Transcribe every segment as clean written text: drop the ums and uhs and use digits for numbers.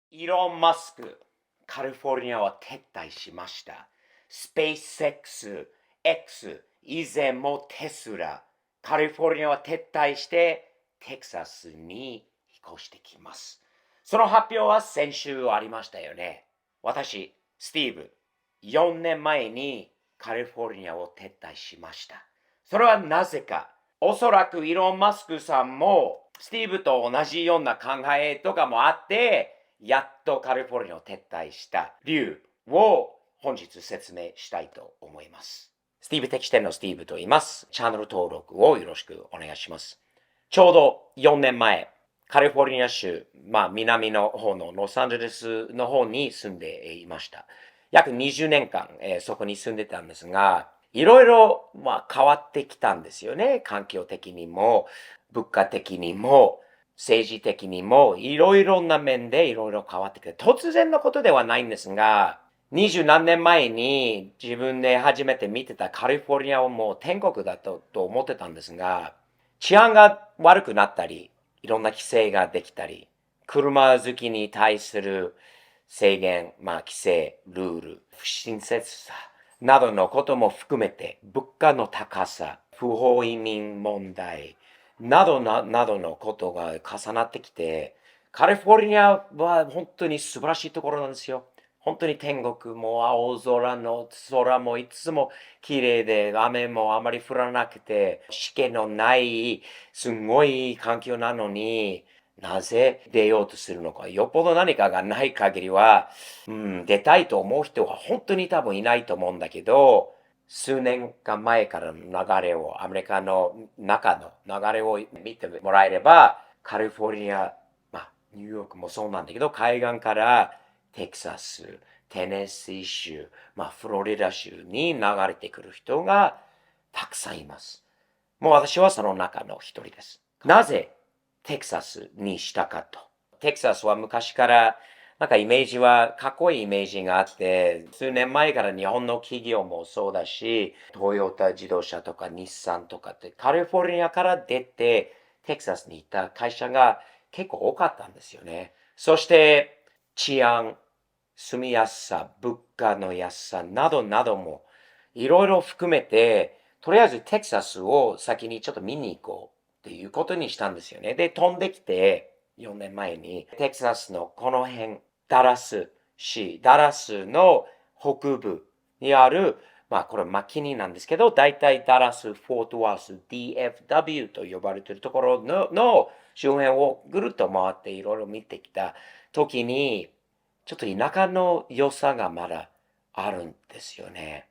イーロン・マスク、カリフォルニアは撤退しました。スペース X、以前もテスラ、カリフォルニアは撤退してテキサスに引っ越してきます。その発表は先週ありましたよね。私、スティーブ、4年前にカリフォルニアを撤退しました。それはなぜか。おそらくイーロン・マスクさんもスティーブと同じような考えとかもあって、やっとカリフォルニアを撤退した理由を本日説明したいと思います。スティーブ的視点のスティーブと言います。チャンネル登録をよろしくお願いします。ちょうど4年前、カリフォルニア州、南の方のロサンゼルスの方に住んでいました。約20年間、そこに住んでたんですが、いろいろ、変わってきたんですよね。環境的にも、物価的にも、政治的にも、いろいろな面でいろいろ変わってきて、突然のことではないんですが、20何年前に自分で初めて見てたカリフォルニアをもう天国だと思ってたんですが、治安が悪くなったり、いろんな規制ができたり、車好きに対する制限、規制、ルール、不親切さなどのことも含めて、物価の高さ、不法移民問題などのことが重なってきて、カリフォルニアは本当に素晴らしいところなんですよ。本当に天国も青空の空もいつも綺麗で、雨もあまり降らなくて、湿気のないすんごい環境なのに、なぜ出ようとするのか。よっぽど何かがない限りは、出たいと思う人は本当に多分いないと思うんだけど、数年間前からの流れを、アメリカの中の流れを見てもらえれば、カリフォルニア、ニューヨークもそうなんだけど、海岸からテキサス、テネシー州、フロリダ州に流れてくる人がたくさんいます。もう私はその中の一人です。なぜテキサスにしたかと。テキサスは昔からイメージはかっこいいイメージがあって、数年前から日本の企業もそうだし、トヨタ自動車とか日産とかってカリフォルニアから出てテキサスに行った会社が結構多かったんですよね。そして治安、住みやすさ、物価の安さなどなどもいろいろ含めて、とりあえずテキサスを先にちょっと見に行こうっていうことにしたんですよね。で、飛んできて、4年前に、テキサスのこの辺、ダラスの北部にある、これマキニなんですけど、だいたいダラス、フォートワース、DFW と呼ばれているところの周辺をぐるっと回っていろいろ見てきた時に、ちょっと田舎の良さがまだあるんですよね。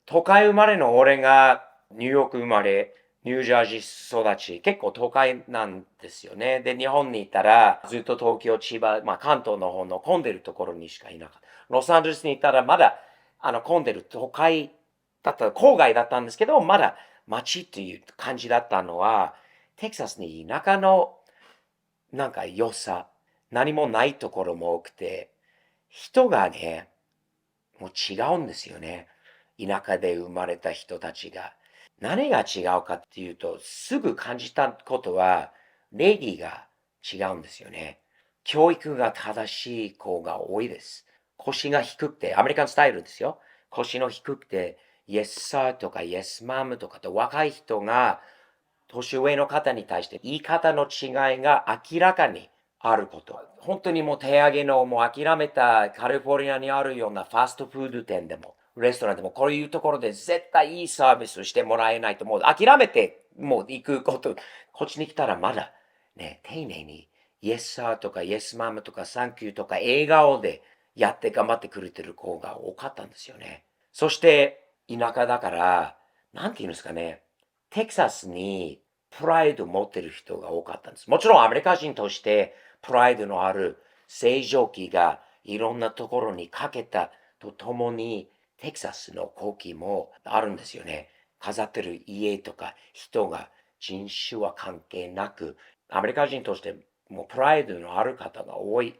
都会生まれの俺がニューヨーク生まれ、ニュージャージー育ち、結構都会なんですよね。で、日本にいたら、ずっと東京、千葉、関東の方の混んでるところにしかいなかった。ロサンゼルスにいたら、まだ、混んでる都会だった、郊外だったんですけど、まだ街っていう感じだったのは、テキサスに田舎の良さ、何もないところも多くて、人がね、もう違うんですよね。田舎で生まれた人たちが。何が違うかっていうと、すぐ感じたことは、礼儀が違うんですよね。教育が正しい子が多いです。腰が低くて、アメリカンスタイルですよ。腰の低くて、Yes sir とか Yes ma'am とかって若い人が年上の方に対して言い方の違いが明らかにあること。本当にもう手上げのもう諦めたカリフォルニアにあるようなファストフード店でも、レストランでもこういうところで絶対いいサービスしてもらえないともう諦めてもう行くこと。こっちに来たらまだね、丁寧に Yes sir とか Yes ma'am とか Thank you とか笑顔でやって頑張ってくれてる子が多かったんですよね。そして田舎だから、なんて言うんですかね。テキサスにプライドを持ってる人が多かったんです。もちろんアメリカ人としてプライドのある正常期がいろんなところにかけたとともに、テキサスの国旗もあるんですよね。飾ってる家とか人が人種は関係なく、アメリカ人としてもうプライドのある方が多い。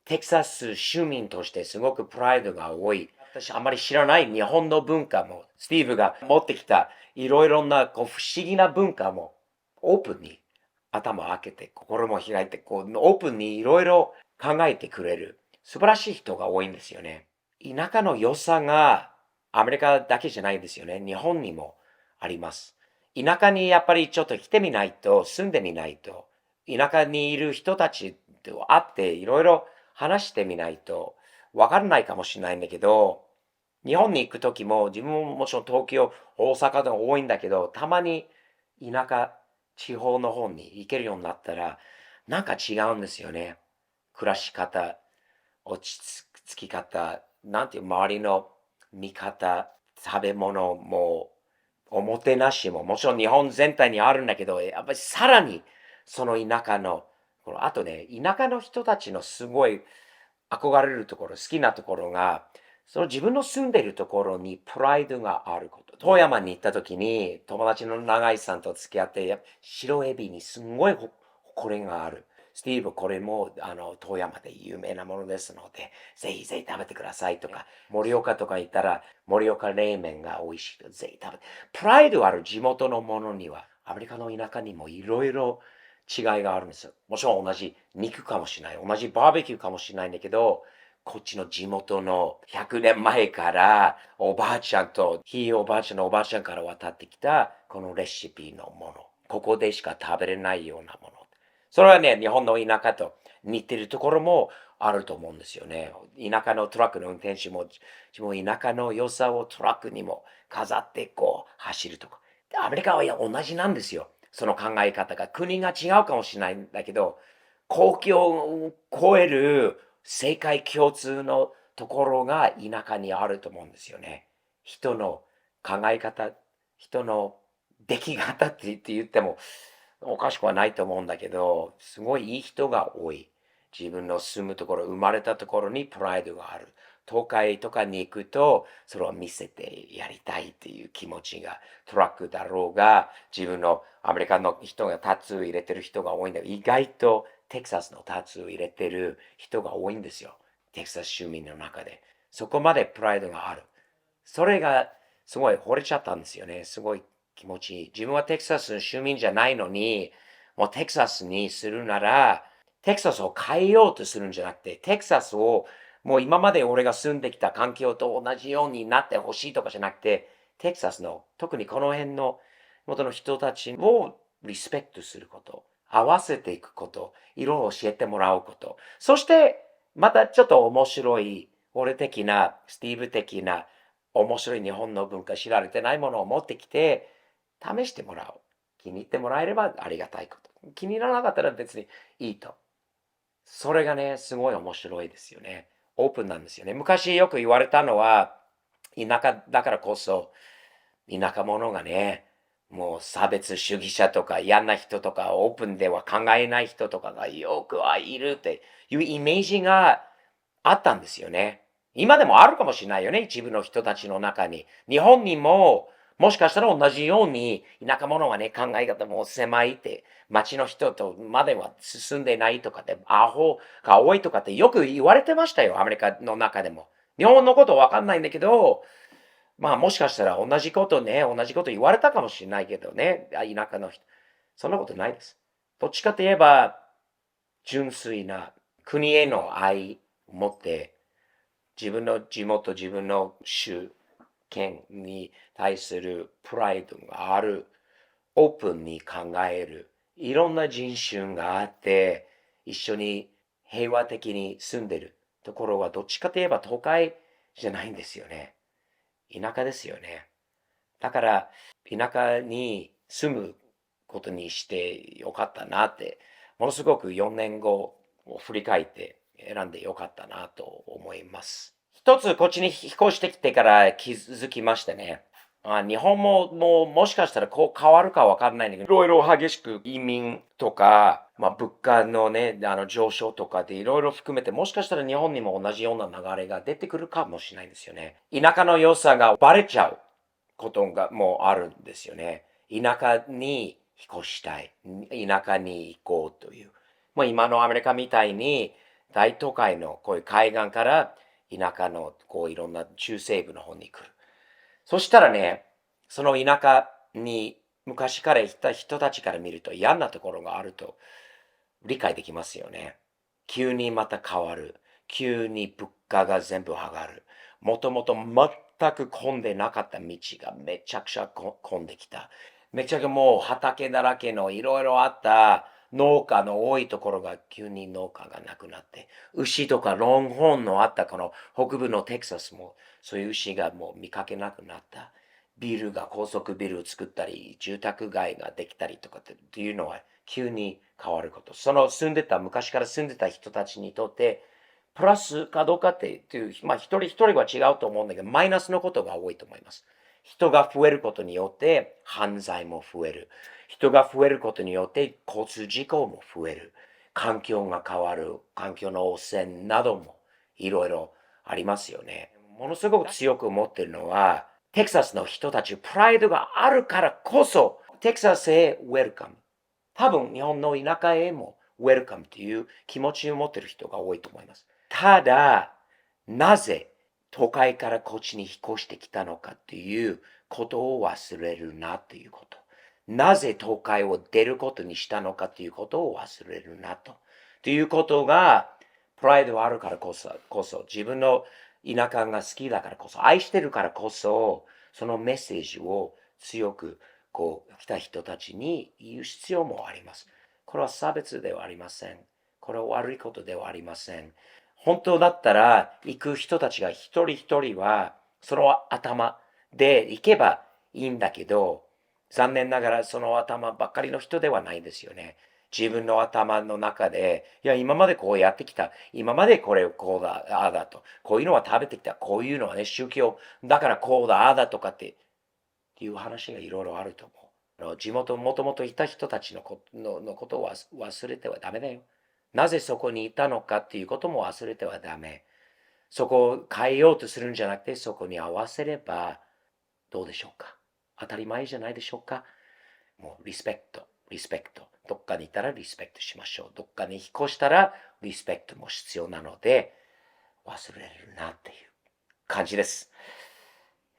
テキサス市民としてすごくプライドが多い。私あまり知らない日本の文化も、スティーブが持ってきたいろいろな不思議な文化も、オープンに頭を開けて、心も開いて、オープンにいろいろ考えてくれる。素晴らしい人が多いんですよね。田舎の良さがアメリカだけじゃないんですよね。日本にもあります。田舎にやっぱりちょっと来てみないと、住んでみないと、田舎にいる人たちと会っていろいろ話してみないとわからないかもしれないんだけど、日本に行くときも、自分ももちろん東京、大阪でも多いんだけど、たまに田舎、地方の方に行けるようになったら、なんか違うんですよね。暮らし方、落ち着き方、なんていう、周りの見方、食べ物も、おもてなしも、もちろん日本全体にあるんだけど、やっぱりさらに、その田舎の、あとね、田舎の人たちのすごい憧れるところ、好きなところが、その自分の住んでいるところにプライドがあること。富山に行った時に、友達の永井さんと付き合って、白エビにすんごい誇りがある。スティーブ、これも、富山で有名なものですので、ぜひぜひ食べてくださいとか、盛岡とか行ったら、盛岡冷麺が美味しいと、ぜひ食べて。プライドある地元のものには、アメリカの田舎にもいろいろ違いがあるんですよ。もちろん同じ肉かもしれない。同じバーベキューかもしれないんだけど、こっちの地元の100年前からおばあちゃんと、ひいおばあちゃんのおばあちゃんから渡ってきたこのレシピのもの。ここでしか食べれないようなもの。それはね、日本の田舎と似てるところもあると思うんですよね。田舎のトラックの運転手も、自分田舎の良さをトラックにも飾ってこう走るとか。アメリカは同じなんですよ。その考え方が。国が違うかもしれないんだけど、公共を超える世界共通のところが田舎にあると思うんですよね。人の考え方、人の出来方って言ってもおかしくはないと思うんだけど、すごいいい人が多い。自分の住むところ、生まれたところにプライドがある。東海とかに行くと、それを見せてやりたいっていう気持ちが、トラックだろうが、自分のアメリカの人がタトゥー入れてる人が多いんだけど、意外とテキサスのタトゥー入れてる人が多いんですよ。テキサス州民の中で。そこまでプライドがある。それがすごい惚れちゃったんですよね。すごい気持ちいい。自分はテキサスの州民じゃないのに、もうテキサスにするなら、テキサスを変えようとするんじゃなくて、テキサスをもう今まで俺が住んできた環境と同じようになってほしいとかじゃなくて、テキサスの、特にこの辺の元の人たちをリスペクトすること、合わせていくこと、色を教えてもらうこと、そしてまたちょっと面白い、俺的な、スティーブ的な、面白い日本の文化、知られてないものを持ってきて、試してもらう。気に入ってもらえればありがたいこと。気に入らなかったら別にいいと。それがね、すごい面白いですよね。オープンなんですよね。昔よく言われたのは、田舎だからこそ、田舎者がね、もう差別主義者とか嫌な人とかオープンでは考えない人とかがよくはいるっていうイメージがあったんですよね。今でもあるかもしれないよね、一部の人たちの中に。日本にも、もしかしたら同じように、田舎者はね、考え方も狭いって、町の人とまでは進んでないとかって、アホが多いとかってよく言われてましたよ、アメリカの中でも。日本のことわかんないんだけど、まあもしかしたら同じこと言われたかもしれないけどね、田舎の人。そんなことないです。どっちかといえば、純粋な国への愛を持って、自分の地元、自分の州、県に対するプライドがある、オープンに考える、いろんな人種があって、一緒に平和的に住んでるところはどっちかといえば都会じゃないんですよね。田舎ですよね。だから、田舎に住むことにしてよかったなって、ものすごく4年後を振り返って選んでよかったなと思います。一つこっちに引っ越してきてから気づきましてね。日本ももしかしたらこう変わるかわかんないんだけど、いろいろ激しく移民とか、物価のね、上昇とかでいろいろ含めて、もしかしたら日本にも同じような流れが出てくるかもしれないんですよね。田舎の良さがバレちゃうことがもうあるんですよね。田舎に引っ越したい。田舎に行こうという。もう今のアメリカみたいに大都会のこういう海岸から田舎のこういろんな中西部の方に来る。そしたらね、その田舎に昔から行った人たちから見ると嫌なところがあると理解できますよね。急にまた変わる。急に物価が全部上がる。もともと全く混んでなかった道がめちゃくちゃ混んできた。めちゃくちゃもう畑だらけのいろいろあった農家の多いところが急に農家がなくなって、牛とかロングホーンのあったこの北部のテキサスもそういう牛がもう見かけなくなった。ビルが高速ビルを作ったり、住宅街ができたりとかっていうのは急に変わること。その昔から住んでた人たちにとって、プラスかどうかっていう、一人一人は違うと思うんだけど、マイナスのことが多いと思います。人が増えることによって犯罪も増える。人が増えることによって交通事故も増える。環境が変わる。環境の汚染などもいろいろありますよね。ものすごく強く思ってるのは、テキサスの人たち、プライドがあるからこそ、テキサスへウェルカム。多分日本の田舎へもウェルカムという気持ちを持っている人が多いと思います。ただ、なぜ都会からこっちに引っ越してきたのかっていうことを忘れるなということ。なぜ都会を出ることにしたのかということを忘れるなと。ということが、プライドがあるからこそ、自分の田舎が好きだからこそ、愛してるからこそ、そのメッセージを強く来た人たちに言う必要もあります。これは差別ではありません。これは悪いことではありません。本当だったら、行く人たちが一人一人は、その頭で行けばいいんだけど、残念ながらその頭ばっかりの人ではないですよね。自分の頭の中で、いや、今までこうやってきた。今までこれをこうだ、ああだと。こういうのは食べてきた。こういうのはね、宗教だからこうだ、ああだとかっていう話がいろいろあると思う。地元、もともといた人たちのことを忘れてはダメだよ。なぜそこにいたのかっていうことも忘れてはダメ。そこを変えようとするんじゃなくて、そこに合わせればどうでしょうか。当たり前じゃないでしょうか。もうリスペクト、リスペクト。どっかにいたらリスペクトしましょう。どっかに引っ越したらリスペクトも必要なので、忘れるなっていう感じです。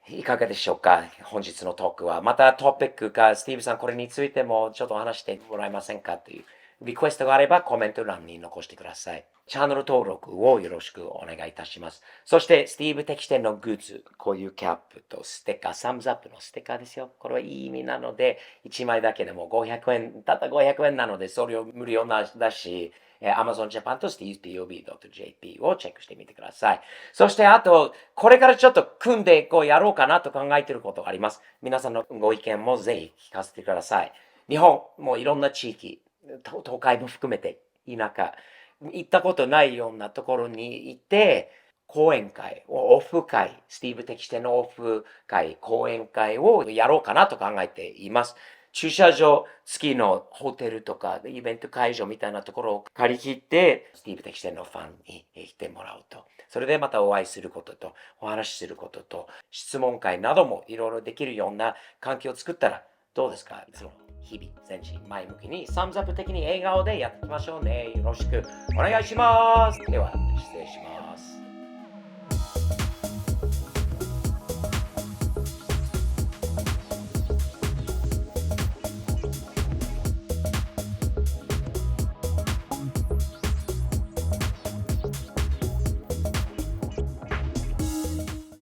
いかがでしょうか、本日のトークは。またトピックか、スティーブさんこれについてもちょっと話してもらえませんかというリクエストがあればコメント欄に残してください。チャンネル登録をよろしくお願いいたします。そして、スティーブ適店のグッズ、こういうキャップとステッカー、サムズアップのステッカーですよ。これはいい意味なので、1枚だけでも500円、たった500円なので、それを無料だし、Amazon Japan と StevePOB.jp をチェックしてみてください。そしてあと、これからちょっと組んでやろうかなと考えていることがあります。皆さんのご意見もぜひ聞かせてください。日本、もういろんな地域、東海も含めて、田舎、行ったことないようなところに行って、講演会、オフ会、スティーブ適してのオフ会、講演会をやろうかなと考えています。駐車場付きのホテルとかイベント会場みたいなところを借り切って、スティーブ適してのファンに来てもらうと。それでまたお会いすることと、お話しすることと、質問会などもいろいろできるような環境を作ったらどうですか？いつも日々前進前向きにサムズアップ的に笑顔でやっていきましょうね。よろしくお願いします。では失礼します。